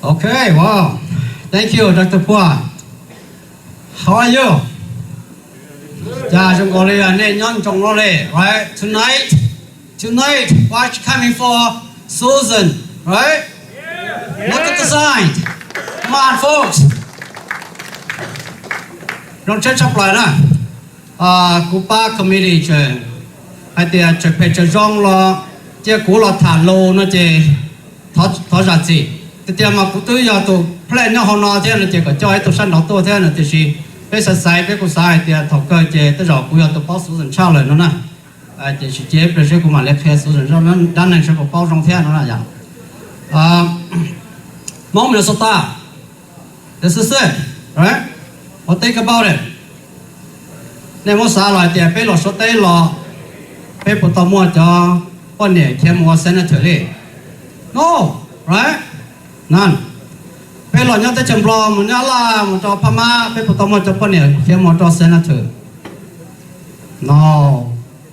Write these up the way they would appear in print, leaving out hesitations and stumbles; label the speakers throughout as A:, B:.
A: Okay, wow. Thank you, Dr. Pha. How are you? Yeah, Neng Xiong, right? Tonight, watch coming for Susan, right? Look at the sign. Come on, folks. Don't check up like that. Kupa committee chơi. Hay thì chơi phải chơi rong lo, chơi cú lo thả lô nó chơi thọ ra gì. Thì mà cụ tôi giờ tụ plan nó họ nói thế là chơi cái chơi tụ sân đầu tụ thế là thì gì. Bây giờ sai bây giờ sai thì thọ cơ chơi tới rồi cụ giờ tụ bao số dần trao lại nó nè. Thì chỉ chơi bây giờ cụ mà lấy hết số dần trao nó đan này sẽ có bao trong thế nó là gì. Mong mình số ta. This is it, right? What think about it? Nếu mà sao lại thì bây giờ số tây lo, bây giờ tao mua cho con này thêm mua senator đi. No, right? None. Bây giờ nhớ tới chấm lo, mình nhớ là một cho Pama, bây giờ tao mua cho con này thêm mua cho senator. No,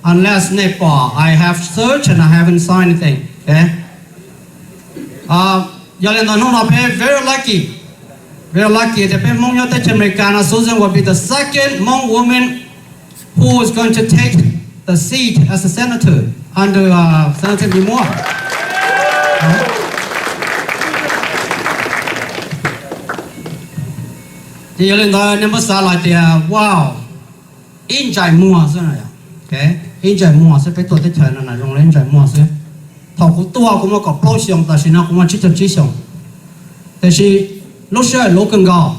A: unless Nepal, I have searched and I haven't signed anything. Okay? Giờ lên đó nó very lucky. Very lucky that Hmong nhớ tới chấm America, Susan will be the second Hmong woman who is going to take the seat as a senator under Senator Hmoob. Thì lên đó nếu mà sao lại thì wow, in trái mua thế này, okay, in trái mua sẽ phải tôi tới chơi này dùng lên trái mua sẽ, thầu của tôi cũng có bao nhiêuแต่是呢cũng chỉ cho chỉ xong,แต่是lúc xưa lúc cần cao,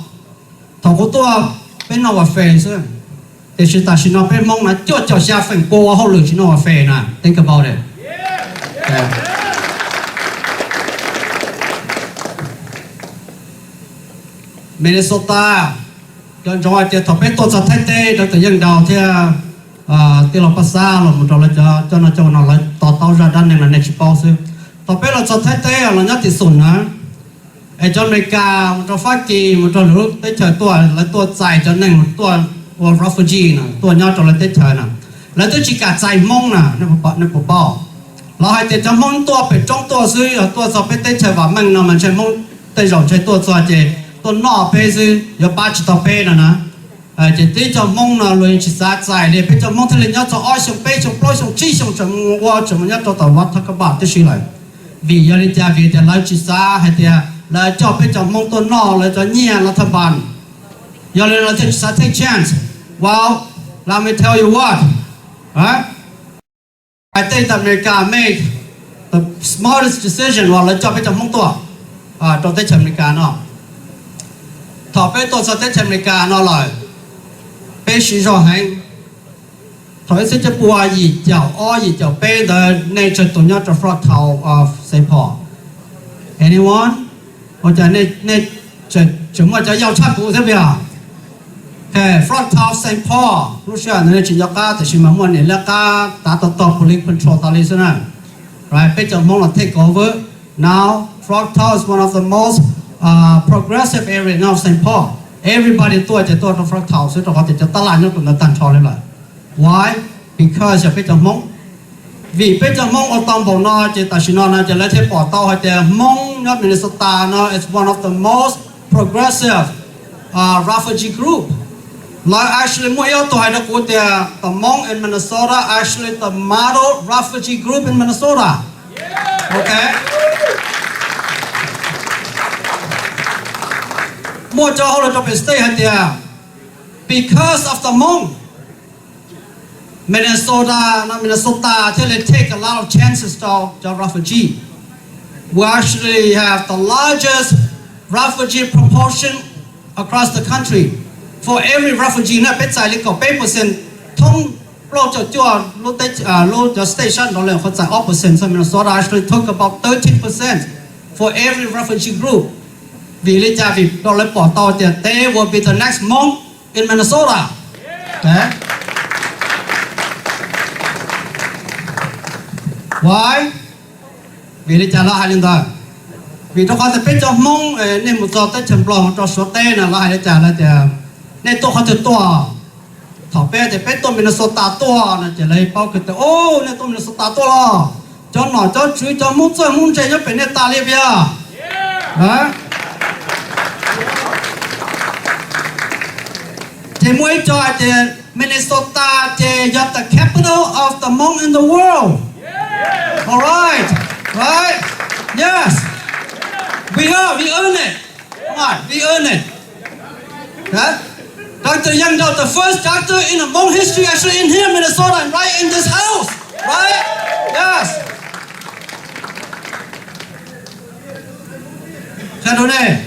A: thầu của tôi bên nào phải thế. Thì sự ta xin nó phải mong là cho xa phần cô hậu lực xin nó phải nè, think about it. Yeah. Minnesota, cho rồi thì thọ phải tổ chức thay thế cho tự dân đầu thì thì là passa là một trò là cho nó là tao ra đan này là next pause. Thọ phải là cho thay thế là nhất thì sủng á. Cho America một trò phát kỳ một trò lúc tới trời tua là tua dài cho nên một tua or refugee nè,ตัวย่อตัวละเตเธอน่ะแล้วตัวจิกาใจมงน่ะนั่นปะป้อเราให้เตจะมงตัวเป็ดจ้องตัวซื้อตัวสอบไปเตเธอว่ามันน่ะมันใช่มงเตเราใช้ตัวตัวเจตัวนอไปซื้ออย่าป้าจิตตัวเป้น่ะนะเจที่จะมงน่ะเลยจิตสะใจเลยไปจะมงที่เลยย่อจะอ้อยส่งเป้ส่งปล่อยส่งจี้ส่งจะว่าจะมันย่อตัวตัววัดทักบาทที่ชื่ออะไรวิยาลิจาวิแต่เราจิตสะให้เตแล้วจะไปจะมงตัวนอแล้วจะเงียรัฐบาลอย่าเลยเราจะtake chance. Well, let me tell you what, right? I think that America made the smartest decision. Well, let's jump into Hmongตัวตัวเตชอเมริกาเนาะถอดไปตัวสเตชอเมริกาเนาะเลยไปชี้จอให้ถอยสิจะปัวอีเจ้าอ้ออีเจ้าไป the nature ตัวนี้จะ fractal of Saint Paul. Anyone? 或者那怎么叫要差不对吧？fractal Saint Paul รู้สึกในจิตยากาแต่ชิมมันเนี่ยแล้วก็ตาต่อ police control ตาลิสนะ right ไปจากมองเรา take over now fractal is one of the most progressive area of Saint Paul everybody ตัวจะตัว fractal ซึ่งเราจะตลาดนี่เป็นตันชอเลยล่ะ why because จะไปจากมองvì ไปจากมองเอาตอมบอกนะจะตัดสินนะจะเล่ที่ปอดเต้าให้แต่มองยอดมินนิโซตานะ it's one of the most progressive refugee group like actually more to hide the Hmong in Minnesota actually the model refugee group in Minnesota. Okay. More to hold up and stay here because of the Hmong. Minnesota till they take a lot of chances to refugee. We actually have the largest refugee proportion across the country. For every refugee เนี่ยเป็นใจเล็กกว่า8%ท่องโลกจะจ่อโลกจะ station เราเลยเขาจ่าย8%so Minnesota actually took about 13% for every refugee group วิลิจาวิเราเลยปอต่อแต่ they will be the next Hmong in Minnesota. Okay. Why? วิลิจาละหาลินดาวิทุกคนจะเป็นเจ้าHmongเนี่ยมุจอเตชมปลอมจะสวดเต้นะละหาลิจาละแต่ในตัวเขาจะตัวถอดไปแต่เป็นตัวมินนิโซตาตัวนะจะเลยเป้าคือแต่โอ้ในตัวมินนิโซตาตัวละจนหน่อจนช่วยจนมุ่งใจจะเป็นในตาเลียบยาฮะ mỗi cho Minnesota is the capital of the Hmong in the world. All right, right? Yes. We earn it. Come on, we earn it. Okay? Dr. Young, the first doctor in the Hmong history actually in here, Minnesota, and right in this house. Right? Yes. Cái đó này,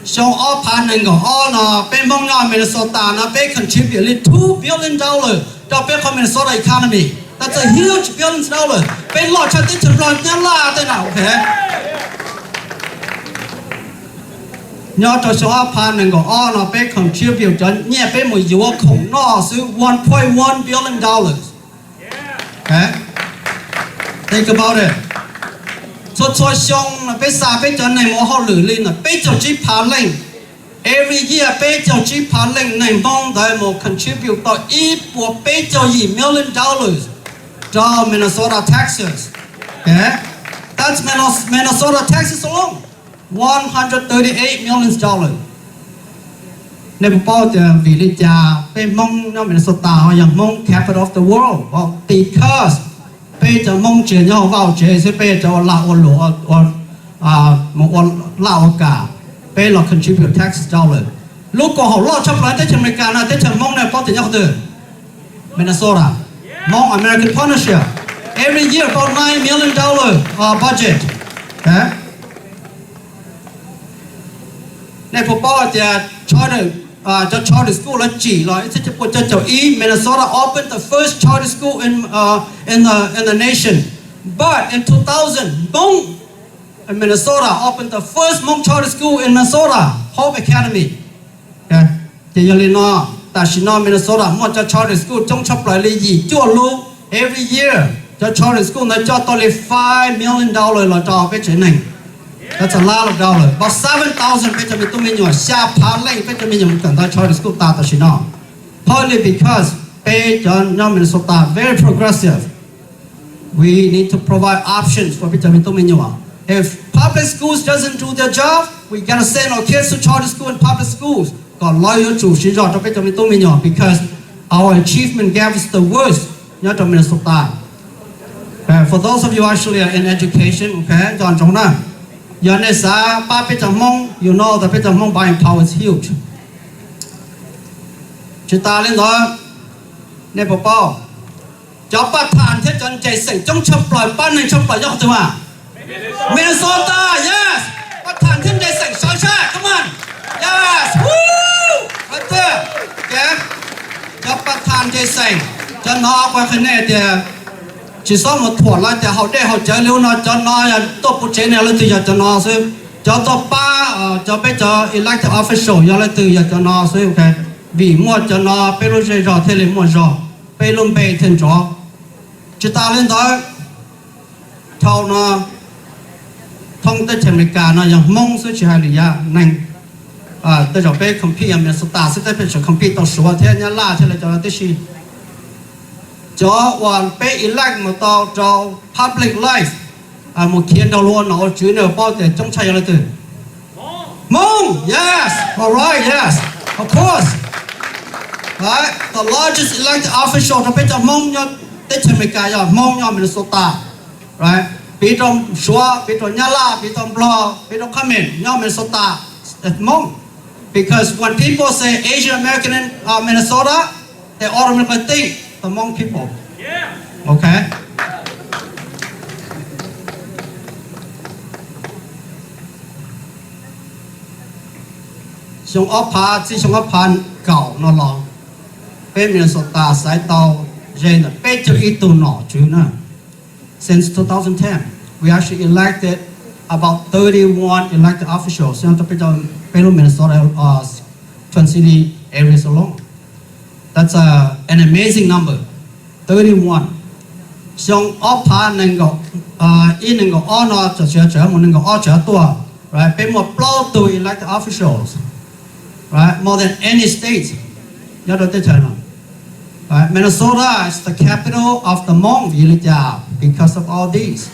A: trong all pan này all nó bên Hmong nhỏ Minnesota nó bên contribute $2 billion cho bên Minnesota economy. That's a huge $billions. Bên lọ cho tới chừng lọ nhá la thế nào, okay? Nhớ cho số áp pan này all nó bên contribute cho nhẹ bên một yếu khủng nó số $1.1 billion. Okay? Think about it. So cho xong là bên xa bên cho này mỗi họ lử lên là bên cho chỉ phá lên. Every year bên cho chỉ phá lên này mong đại một contribute to ít của bên cho $1 million to Minnesota taxes. Okay? That's Minnesota taxes alone. $138 million. Nếu bao giờ vì lý do bên mong nó Minnesota họ yang mong capital of the world. Well, because bây giờ mong chuyện nhau vào chế sẽ bây giờ lão lúa một lão cả bây giờ contribute tax dollar. Lúc có họ lo chấp lại tới trường America là tới trường mong này bao tiền nhau từ Minnesota. Hmong American partnership. Every year about $9 million budget. Okay? Này phụ bao giờ cho charter school là chỉ là sẽ cho ý Minnesota opened the first charter school in the nation. But in 2000, Hmong in Minnesota opened the first Hmong charter school in Minnesota, Hmoob Academy. Okay. Thì giờ nó ta chỉ nói Minnesota một cho charter school trong chấp lại là gì cho luôn every year cho charter school nó cho tôi $5 million là cho cái chuyện này. That's a lot of dollars. About 7,000 bây giờ mình nhỏ xa phá lên bây giờ mình dùng cần tới charter school ta chỉ nói. Partly because bây giờ nhóm Minnesota very progressive. We need to provide options for bây giờ mình nhỏ. If public schools doesn't do their job, we gotta send our kids to charter school and public schools. Còn loyal chủ sĩ cho bây giờ mình nhỏ because our achievement gap is the worst nhớ trong Minnesota. For those of you actually are in education, okay, John trong nào. Giờ này sao ba bây giờ Hmong, you know that bây giờ Hmong buying power is huge. Chúng ta lên đó, này bảo bảo, cho ba thàn thế chân chạy sỉnh trong chấp lời ban này chấp lời cho tôi mà. Minnesota, yes, ba thàn thế chạy sỉnh soi xa, come on, yes, woo, right there, okay, cho ba thàn chạy sỉnh, cho nó qua cái này thì chỉ sau một thuở lại thì họ để họ chơi lưu nó cho nó tốt bộ chế này là từ giờ cho nó xem cho tôi ba cho bây giờ elected official giờ là từ giờ cho nó xem ok vì mua cho nó bây giờ rồi thế là mua rồi bây luôn bây thêm rồi chúng ta lên đó thâu nó thông tới trường America nóยังmong sự chỉ hay là nành tới rồi bây compete Minnesota sẽ tới bây giờ compete tàu số thế nhá là thế là cho nó tới gì cho hoàn pe elect một tàu cho public life một kiến đầu luôn nó chứa nữa bao giờ trong chạy là từ Hmong yes alright yes of course right the largest elected official trong bây giờ Hmong nhá tới trường America nhá Hmong nhá Minnesota right bị trong xóa bị trong nhà la bị trong blo bị trong comment nhá Minnesota Hmong because when people say Asian American in Minnesota they automatically think the Hmong people. Yeah. Okay. Trong ấp phá, chỉ trong ấp phá cậu nó lo. Bên Minnesota sai tàu, trên là bên cho ít tụ nọ chứ nè. Since 2010, we actually elected about 31 elected officials. So bên Minnesota 20 city areas alone. That's an amazing number. 31. Trong ấp phá nên có in nên có honor cho chở một nên có honor chở tua, right? Bên một blow to elected officials, right? More than any state. Nhớ được thế nào? Right? Minnesota is the capital of the Hmong village because of all these,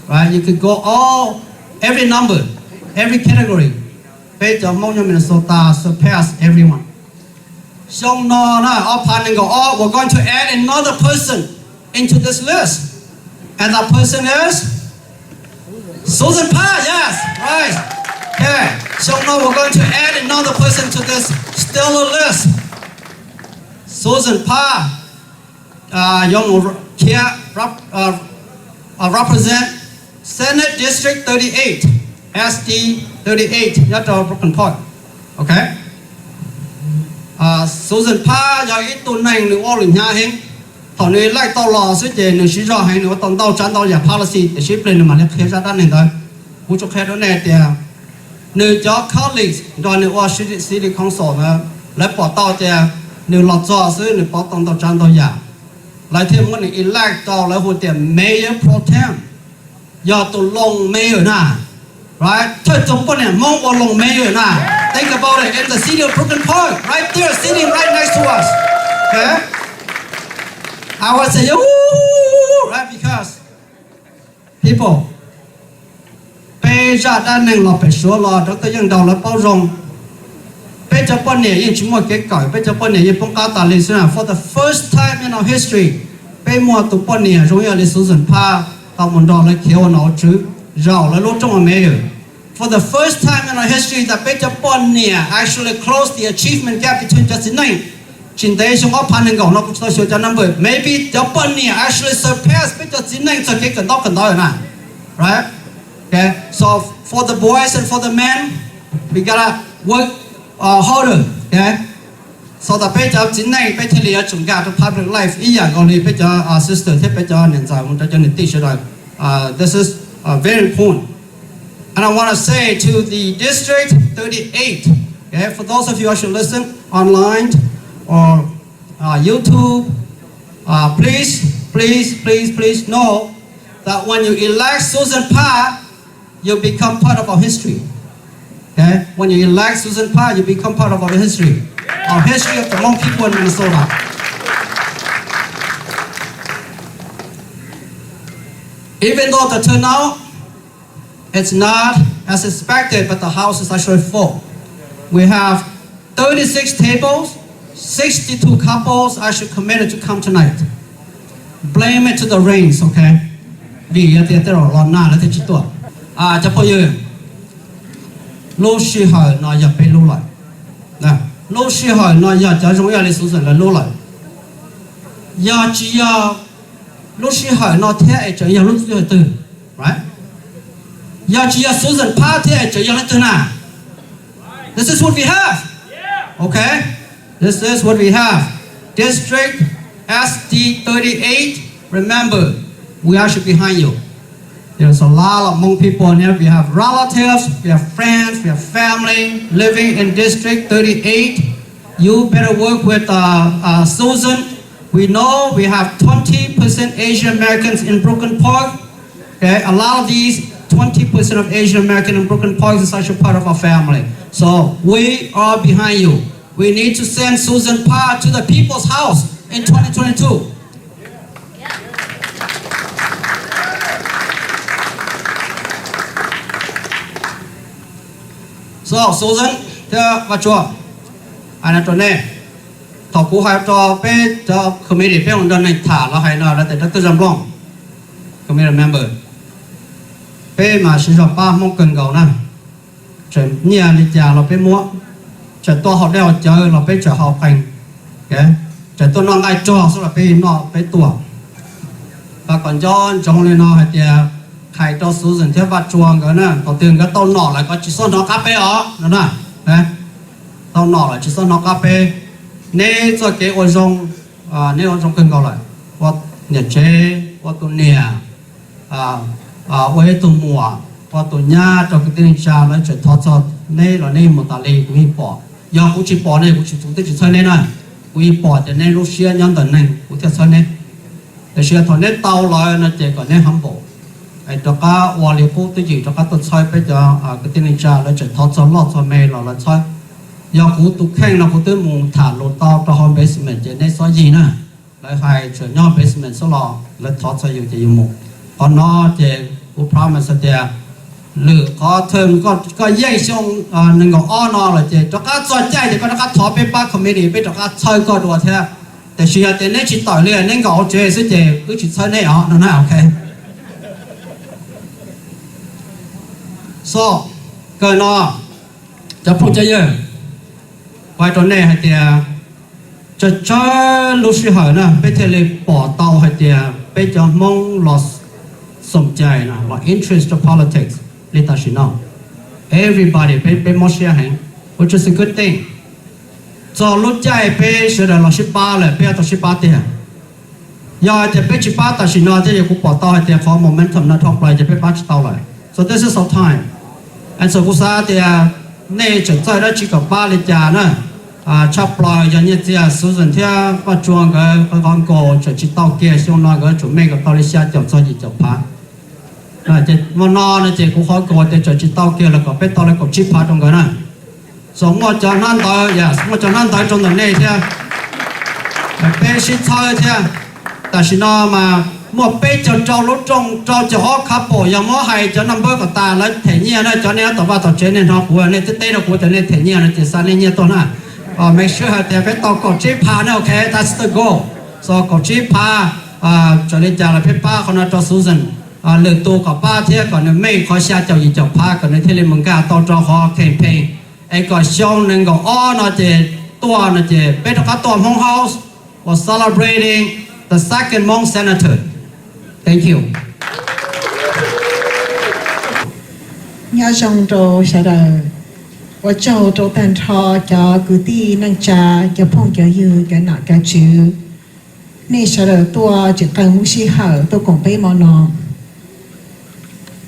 A: right? You could go every number, every category. Bây giờ Hmong Minnesota surpass everyone. Xiong no na all planning go. Oh, we're going to add another person into this list, and that person is Susan Pha. Yes, right. Okay. Xiong no, we're going to add another person to this stellar list. Susan Pha, young here represent Senate District 38, SD 38, liajdawbnmaya point. Okay. Susan Pha, giờ ít tuần này nữ ô lĩnh nhà hình, thằng này lại tao lò suy chế nữ sĩ rõ hay nữ tao tao chán tao giả policy để ship lên mà lấy khế ra đan này thôi, cú chụp khế đó này thì nữ cho colleagues rồi nữ ô city council mà lấy bỏ tao thì nữ lọt cho suy nữ bỏ tao chán tao giả, lại thêm một nữ elect tao lấy hồ tiền mayor pro tem, giờ tụi long mayor na. Right? Think about it. In the city of Brooklyn Park, right there, sitting right next to us. Okay? I would say, ooh, right? Because people, bây giờ đã nên là phải số lo, đó tới dân đầu là bao rộng. Bây giờ bọn này yên chúng moi cái cõi, bây giờ bọn này yên bông cao tà lịch sử for the first time in our history. Bây mua tụ bọn này giống như là Susan Pha, tao muốn đo lấy kéo nó chứ. For the first time in our history, that Japan actually closed the achievement gap between just nine. Maybe Japan actually surpassed right? Okay. So for the boys and for the men, we gotta work harder. Okay. So the page of Jinai, to public life, sister, this is very important. And I want to say to the District 38, okay, for those of you who should listen online or YouTube, please know that when you elect Susan Pha, you become part of our history. Okay? When you elect Susan Pha, you become part of our history of the Hmong people in Minnesota. Even though the turnout, it's not as expected, but the house is actually full. We have 36 tables, 62 couples actually committed to come tonight. Blame it to the rains, okay? Vì tiết tế rồi lon na là thế chỉ tuổi. Cho bây giờ, lô sĩ hỏi nó nhập bên lô lại. Nè, lô sĩ hỏi nó nhập cho chúng ta đi sử dụng là lô lại. Giờ chỉ lô sĩ hỏi nó thế cho giờ lô sĩ hỏi từ, right? Giờ chỉ Susan Pha thế cho giờ lô từ nào? This is what we have. Okay? This is what we have. District SD38, remember, we are behind you. There's a lot of Hmong people in here. We have relatives, we have friends, we have family living in District 38. You better work with Susan. We know we have 20% Asian Americans in Brooklyn Park. Okay, a lot of these 20% of Asian American in Brooklyn Park is actually part of our family. So we are behind you. We need to send Susan Pha to the people's house in 2022. So Susan, the vachua, anh nói này, thọ cú hai cho bé cho committee bé ông đơn này thả là hay nào là để Dr. Jam Long, committee member. Bé mà sinh ra ba mong cần cầu nè, chuyện nhà đi già là bé mua, chuyện to họ đeo chơi là bé chờ họ thành, cái chuyện to non ai cho số là bé nọ bé tuổi, và còn cho trong này nọ thì khai cho Susan theo vắt chuông cái nè, đầu tiên cái tàu nọ lại có chỉ số nó cà phê đó nè, tàu nọ là chỉ số nó cà phê, nếu cho cái ô rong, nếu ô rong cần cầu lại, hoặc nhiệt chế, hoặc tụ nè, với tụ mùa, hoặc tụ nhà cho cái tiền trả lại chuyển thoát cho, nếu là nếu một tài liệu cũng bị bỏ, giờ cũng chỉ bỏ này cũng chỉ chúng ta chỉ chơi này nè, cũng bị bỏ cho nên lúc xưa nhân tận này cũng theo chơi này, để xưa thằng này tàu lại nó chỉ còn nên hâm bộ. Cho các hòa liệu phụ tự gì cho các tổ chơi bây giờ cái tiền trả lại chuyển thoát cho lót cho mê là chơi giờ cũng tụ khen là cũng tới mùng thả lột tao cho home basement cho nên số gì nè lại hay chuyển nhau basement số lò lại thoát cho nhiều chỉ mùng còn nó thì cũng promise là lựa có thường có dây xong nên có on là chỉ cho các cho chạy thì có các thọ bên ba committee bên cho các chơi có đùa thếแต่เชียร์แต่เนี่ยจิตต่อยเลยเนี่ยก็เจสิเจก็จิตใช้เนี่ยนั่นน่ะโอเค so เกินอ่ะจะพูดจะเยอะไว้ตรงนี้ให้เดียจะใช้ลูกศิษย์นะไปเทเลปอเตาให้เดียไปจะมองหลอดสนใจนะหลอด interest to politics ลิตาชิโน่ everybody ไปมอเชียร์ให้ which is a good thing cho lúc chạy bé sửa là 18 rồi bé tới 18 tiền giờ thì bé 18 ta chỉ nói thì cũng bỏ tao thì có momentum nó thọc lại thì bé bắt tao lại so this is our time and so cũng sao thì này chuẩn tại đó chỉ có 3 lịch trả nữa chắp lại cho như thế Susan Pha bắt chuông cái con cổ cho chỉ tao kia xong nó cái chuẩn bị cái tao đi xe chở cho gì chở phá thì mà nó chỉ cũng khó cổ thì cho chỉ tao kia là có bé tao lại có chip phá trong cái này so mua cho nan tới yes mua cho nan tới trong tuần này thế bé sĩ chơi thếแต่สิnó mà mua bé cho lúc trong cho họ couple giờ mua hay cho number của ta lấy thể nhiên đó cho nên tao vào tao chơi nên họ của nên tết nó của cho nên thể nhiên là chỉ sang nên nhiên tôi nè make sure thì phải tao có chip pa nữa okay that's the goal so có chip pa cho nên cha là phải pa còn cho Susan lựa tu của pa thế còn nếu mấy khó xa cho gì cho pa còn nếu thế là mình cả tao cho họ campaignไอ้ก็ช่องนึงก็อ้อนะเจตัวนะเจเป็นตัวตัวHmong House was celebrating the second Hmong senator thank you
B: nhớ trong đồ sẽ đời và châu đồ tàn thọ cho cử ti năng trà cho phong cho dư cái nọ cái chữ nên sẽ đời tua chỉ cần muốn xí hở tôi cũng biết món nó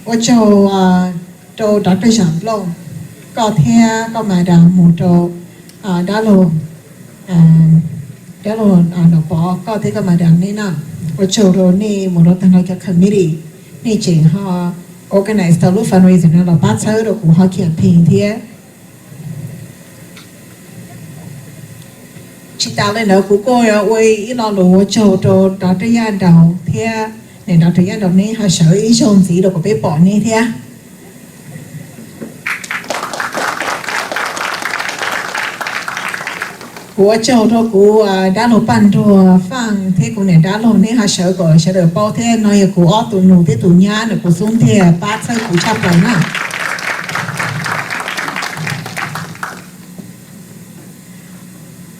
B: và châu đồ đã tới giảm lâu có theo có mà đào một trò đá lồn nó bỏ có thể có mà đào nên nào và chỗ đó này một đôi thằng cái committee này chỉ họ organize the fundraising nó là bắt sớm rồi của họ campaign thế chỉ tạo lên đó của cô là ôi nó lúa chỗ đó đã tới gian đầu thế này đã tới gian đầu này họ sợ ý chồng gì đâu có biết bỏ này thế của châu đó của đã lô pan đồ phang thế của này đã lô này họ sợ gọi sợ được bao thế nói của ở tụi nụ thế tụi nhà được của xuống thế ba sao của chắp lại nè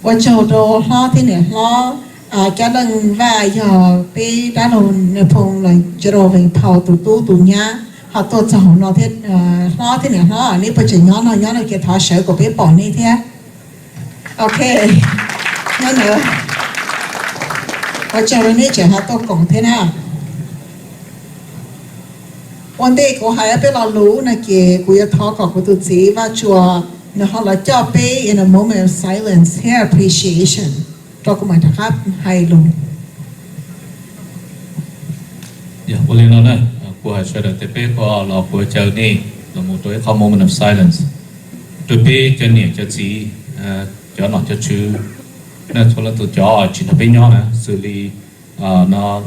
B: của châu đó lo thế này lo cái lần và giờ bị đã lô nè phong là chờ rồi về thầu tụi nhà họ tôi cho họ nói thế lo thế này lo này bây giờ nhỏ nó kia thọ sợ của biết bỏ này thế ok nói nữa và chờ này chờ họ tôi cũng thế nào one day của hai bé lo lú này kia của thọ của tụi chị và chùa nó họ là cho bé in a moment of silence here appreciation cho của mình thật hay luôn
C: vô lên nó này của hai sẽ được tiếp bé của lo của chờ này là một tối không moment of silence tụi bé cho nhẹ cho chị cho nó cho chú nên thôi là tụi chó chỉ là bên nhỏ nè xử lý nó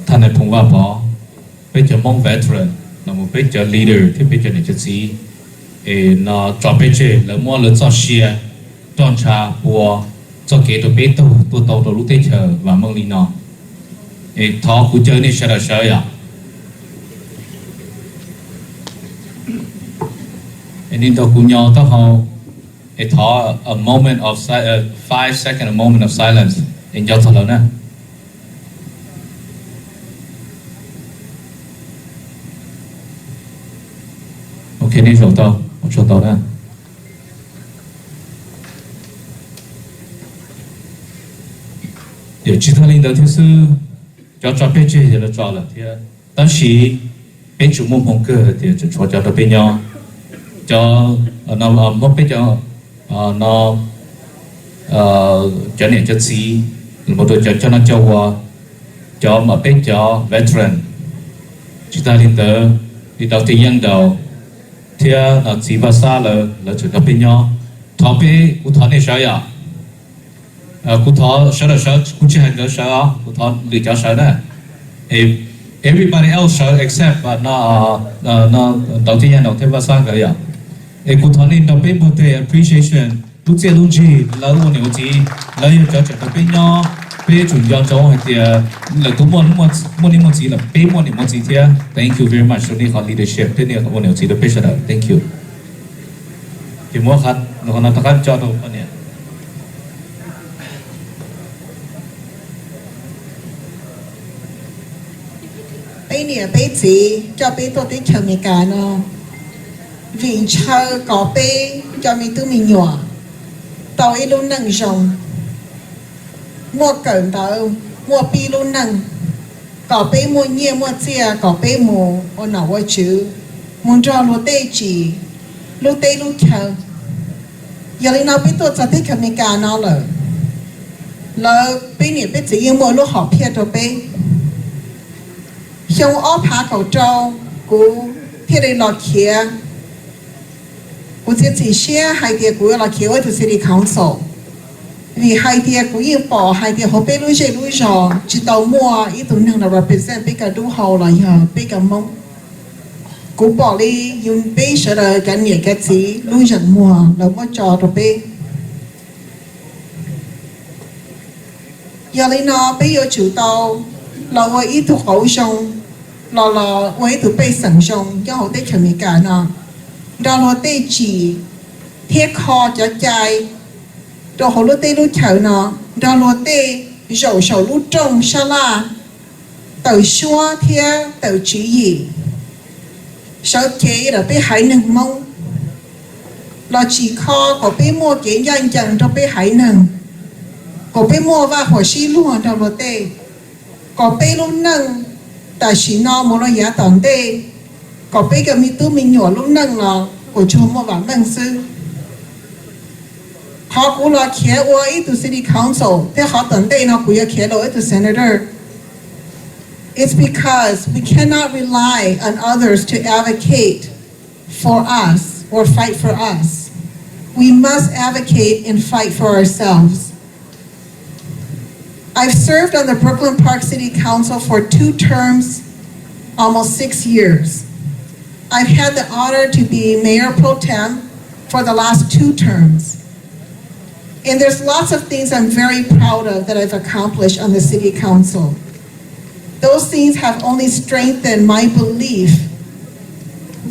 C: thanh này phong qua bỏ bây giờ Hmong veteran là một bây giờ leader thì bây giờ này cho gì nó cho bây giờ là mua là cho xe cho trà bùa cho kế tụi bé tụi tàu lúc tết chờ và mong đi nó thọ của chơi này sẽ là sao vậy nên tàu cùng nhau tao họ it taught a moment of 5 second a moment of silence in your talona. Okay, ni chỗ tao đó. Điều chỉ thằng linh đầu thứ sư cho bé chơi thì là cho là thì当时bé chủ môn phong cơ thì cho bé nhau cho nó một bé cho nó cho nên cho gì một đôi cho nó cho mà bên cho veteran chúng ta liên tới đi đầu tiên nhân đầu thì là chỉ vào xa là chúng ta bên nhau thọ bé cũng thọ này sao vậy cũng thọ sao là sao cũng chỉ hành cái sao cũng thọ lựa chọn sao đấy thì everybody else shall accept but no đầu tiên đầu thêm vào sang cái à e cụ thằng nên đầu bên một thể appreciation lúc chơi lúc gì lỡ một điều gì lỡ yêu cho đầu bên nhau bên chủ nhau cho hay thì là cũng muốn gì là bên muốn gì thì thank you very much cho nên họ leadership thế này muốn điều gì đó bên sẽ thank you thì mua khát nó còn tất cả cho đâu anh nhỉ
B: bây nè bây gì cho bây tôi tới chờ mình cả nó vì chờ có bây cho mình tụi mình nhỏ tao ấy luôn nâng rồng mua cẩn tao mua pi luôn nâng có bây mua nhẹ mua chia có bây mua ở nào ở chứ muốn cho lúa tê chỉ lúa tê lúa chờ giờ lên nào bây tôi cho tới chờ mình cả nó là bây nè bây gì mua lúa học phía cho bây Xiong ó phá khẩu trâu của thế đây là kia của chỉ share hai địa của là kia ở city council vì hai địa của yên bỏ hai địa họ bên lui rồi chỉ tàu mua ít tụi năng là represent bên cả đu hậu là giờ bên cả mông của bỏ đi dùng bên sẽ là cái nhẹ cái gì lui dần mua là mua trò rồi bên giờ lên nó bây giờ chủ tàu là我一头好上，我一头背上上，然後啲全面揀啊，然後啲字貼靠就ใจ然後啲路條呢，然後啲右手路中沙拉，到說貼到注意，手機就俾海能蒙，落字靠個俾摸幾人人都俾海能，個俾摸話何時路到落啲。có bé lúc nâng tại chỉ nó muốn nó giá tận đây có bé cái mi tu mình nhỏ lúc nâng là của chúng một bản nâng sư họ cũng là kia qua ít từ city council thế họ tận đây nó cũng là kia là ít từ senator it's because we cannot rely on others to advocate for us or fight for us we must advocate and fight for ourselves. I've served on the Brooklyn Park City Council for 2 terms, almost 6 years. I've had the honor to be Mayor Pro Tem for the last 2 terms. And there's lots of things I'm very proud of that I've accomplished on the City Council. Those things have only strengthened my belief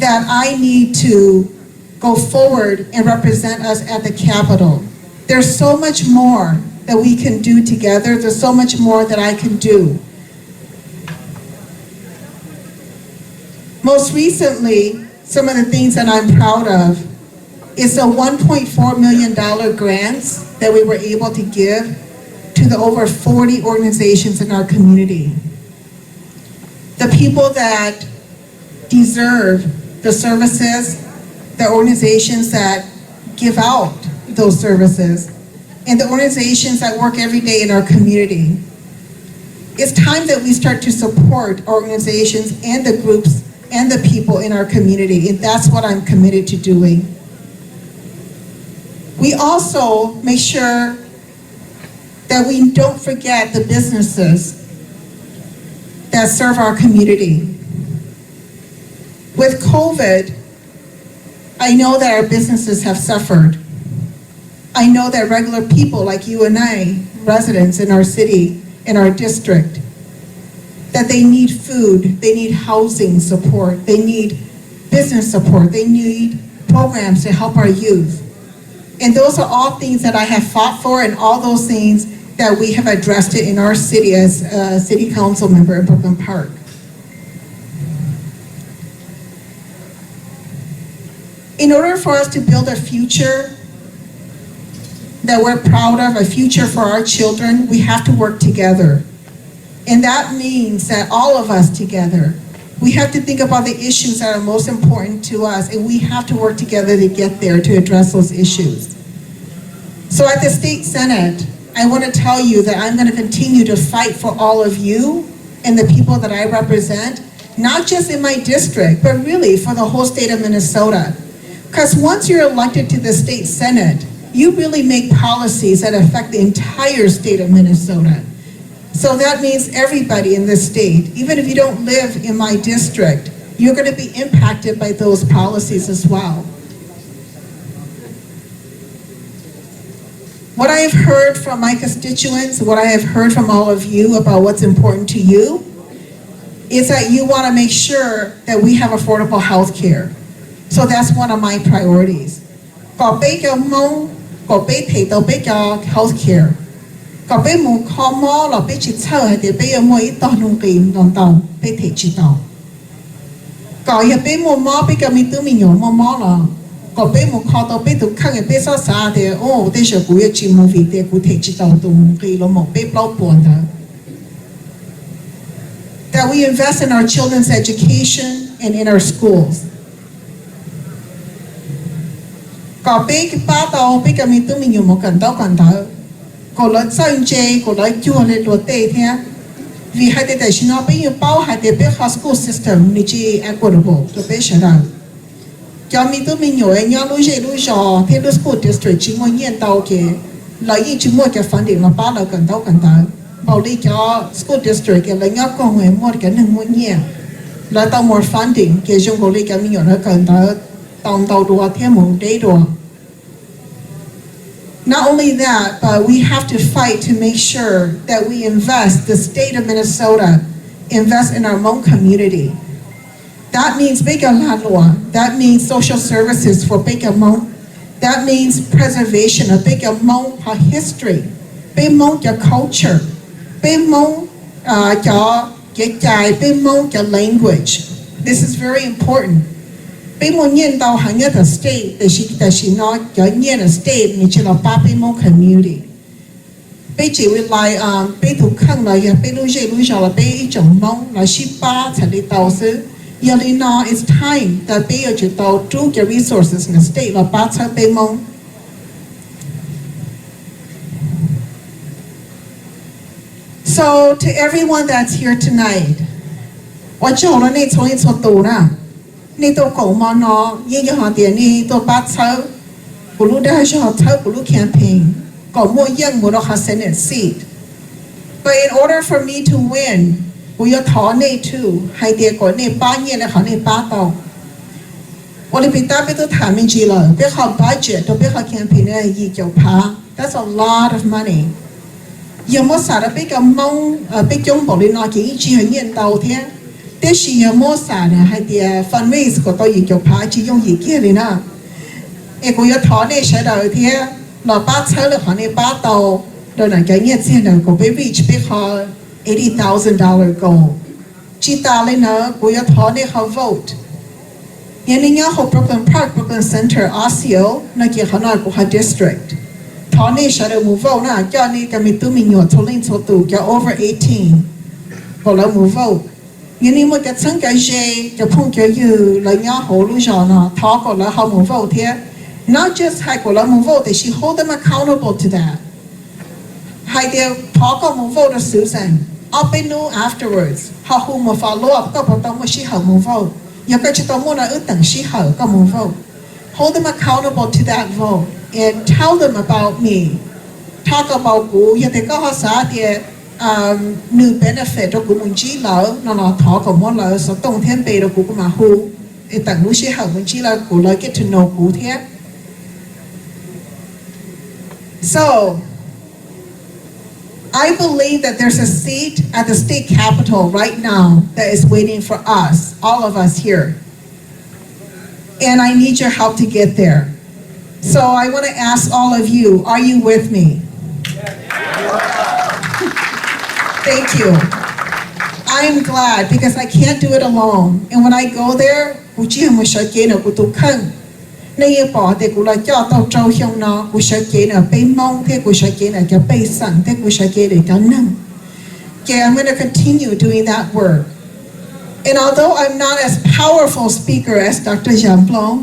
B: that I need to go forward and represent us at the Capitol. There's so much more that we can do together. There's so much more that I can do. Most recently, some of the things that I'm proud of is the $1.4 million grants that we were able to give to the over 40 organizations in our community. The people that deserve the services, the organizations that give out those services, and the organizations that work every day in our community. It's time that we start to support organizations and the groups and the people in our community, and that's what I'm committed to doing. We also make sure that we don't forget the businesses that serve our community. With COVID, I know that our businesses have suffered. I know that regular people like you and I, residents in our city, in our district, that they need food, they need housing support, they need business support, they need programs to help our youth. And those are all things that I have fought for and all those things that we have addressed it in our city as a city council member in Brooklyn Park. In order for us to build a future that we're proud of, a future for our children, we have to work together. And that means that all of us together, we have to think about the issues that are most important to us, and we have to work together to get there, to address those issues. So at the State Senate, I want to tell you that I'm going to continue to fight for all of you and the people that I represent, not just in my district, but really for the whole state of Minnesota. Because once you're elected to the State Senate, you really make policies that affect the entire state of Minnesota. So that means everybody in this state, even if you don't live in my district, you're going to be impacted by those policies as well. What I have heard from my constituents, what I have heard from all of you about what's important to you, is that you want to make sure that we have affordable health care. So that's one of my priorities. Có bây giờ mong, có bây thấy đâu bây giờ health care. Có bây muốn khó mò là bây chỉ chờ hay để bây giờ mua ít tao nông kìm đồng tàu, bây thấy chỉ tàu. Có giờ bây mua mò bây giờ mình tự mình nhớ mò là có bây muốn khó tao bây tụ khăn bây sao xa thì ô bây giờ cũng chỉ mua vì để cũng thấy chỉ tàu tụ nông kìm là một bây bao buồn đó. That we invest in our children's education and in our schools. Có biết cái ba tàu biết cái mình tự mình dùng một cần tàu, có lấy sơn chê, có lấy chua lên đồ tê thế. Vì hai đứa đại sinh nó biết nhiều bao hai đứa biết học school system như chỉ equitable, tôi biết sẽ đâu. Cho mình tự mình nhớ nhau lúc giờ thì lúc school district chỉ mua nhiên tàu kia, lấy những chỉ mua cái funding là ba là cần tàu. Bảo lý cho school district là nhớ con người mua cái nâng mua nhiên, là tàu more funding cái trong bảo lý cái mình nhớ nó cần tàu đùa thêm một đế đùa. Not only that, but we have to fight to make sure that we invest, the state of Minnesota, invest in our Hmong community. That means big law. That means social services for big Hmong. That means preservation of big Hmong history, big Hmong culture, big Hmong big Hmong language. This is very important. Bây mô nhiên tàu hàng nhất ở state, để she nói cho nhiên ở state, mình chỉ là ba bây mô community. Bây chỉ rely on, bây thủ khăn là, bây lưu dạy là bây ý trọng mong, là she ba thành đi tàu sư. Giờ đi nói, it's time, that bây ở chỉ tàu trú cái resources in the state là ba thơ bây mong. So, to everyone that's here tonight, what you want to know is what ni tôi cổ mà nó như họ tiền ni tôi bắt sớ của lúc đó họ thâu của lúc campaign có mua dân mua nó họ Senate seat, but in order for me to win của yo thọ ni too hay tiền của ni bao nhiêu là họ ni ba tàu. What if ta biết tôi thả mình chỉ là biết họ budget tôi biết họ campaign này gì kiểu phá, that's a lot of money. Giờ mua sản là biết cái mong biết chúng bảo đi nói chỉ hơi nhiên tàu thế. Thế thì mua sản hay thì fundraise của tôi gì kiểu phá chỉ dùng gì kia đi nè. Em cũng có thọ này sẽ đợi thế là ba车là họ này ba tàu rồi là cái nhiệt tiền là của baby chỉ biết họ $80,000 goal. Chỉ ta lên nữa cũng có thọ này họ vote. Nhân nhớ họ Brooklyn Park, Brooklyn Center, Osceola nó kia họ nói của họ district. Thọ này sẽ được mua vote nè, cho nên cái mình tự mình nhớ thôn lên số tụ cái over 18 của là mua vote. Nhưng mà cái chân cái dây cái phong cái như là nhớ hồ lúc giờ nó thọ của là họ muốn vote thế, not just hay của là muốn vote, she hold them accountable to that. Hay điều thọ của muốn vote là Susan, up and know afterwards, họ không muốn follow up có bảo tao muốn she họ muốn vote, giờ cái chỉ tao muốn là ước tặng she họ có muốn vote, hold them accountable to that vote and tell them about me, talk about cụ, giờ thì có họ xã thì new benefit đó của mình chỉ lỡ nó là thọ của món lỡ số tông thêm bề đó của mà hu để tặng lúc sẽ học mình chỉ là của lỡ get to know cụ thế. So I believe that there's a seat at the state capitol right now that is waiting for us, all of us here, and I need your help to get there. So I want to ask all of you, are you with me? Thank you. I am glad because I can't do it alone. And when I go there, cụ chỉ một sợi dây nào của tụ khăn. Nên bỏ thì cụ là cho tàu trâu trong nó, cụ sợi dây nào bay mông, thế cụ sợi dây nào cho bay sẵn, thế cụ sợi dây để cho nâng. Okay, I'm going to continue doing that work. And although I'm not as powerful speaker as Dr. Jamplong,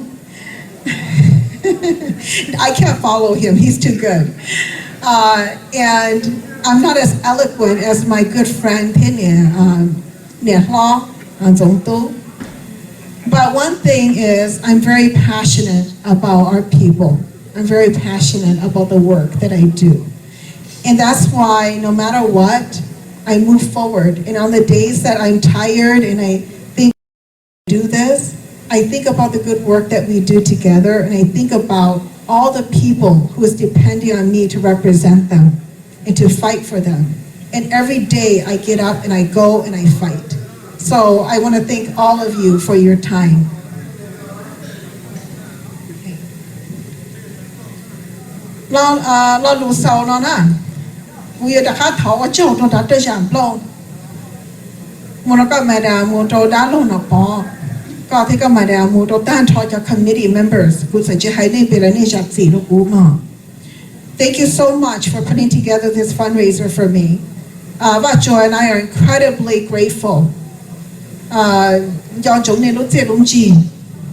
B: I can't follow him, he's too good. And I'm not as eloquent as my good friend but one thing is I'm very passionate about our people. I'm very passionate about the work that I do. And that's why no matter what, I move forward. And on the days that I'm tired and I think do this, I think about the good work that we do together, and I think about all the people who is depending on me to represent them and to fight for them. And every day I get up and I go and I fight. So I want to thank all of you for your time. Lo lu sau lo na. We are the hot tower joe to the jam blow. Monoka madam moto dalo no po. Got take a madam moto dan talk your committee members who such a highly belanija no uma. Thank you so much for putting together this fundraiser for me. Vacho and I are incredibly grateful. Y'all 總你都知諗住。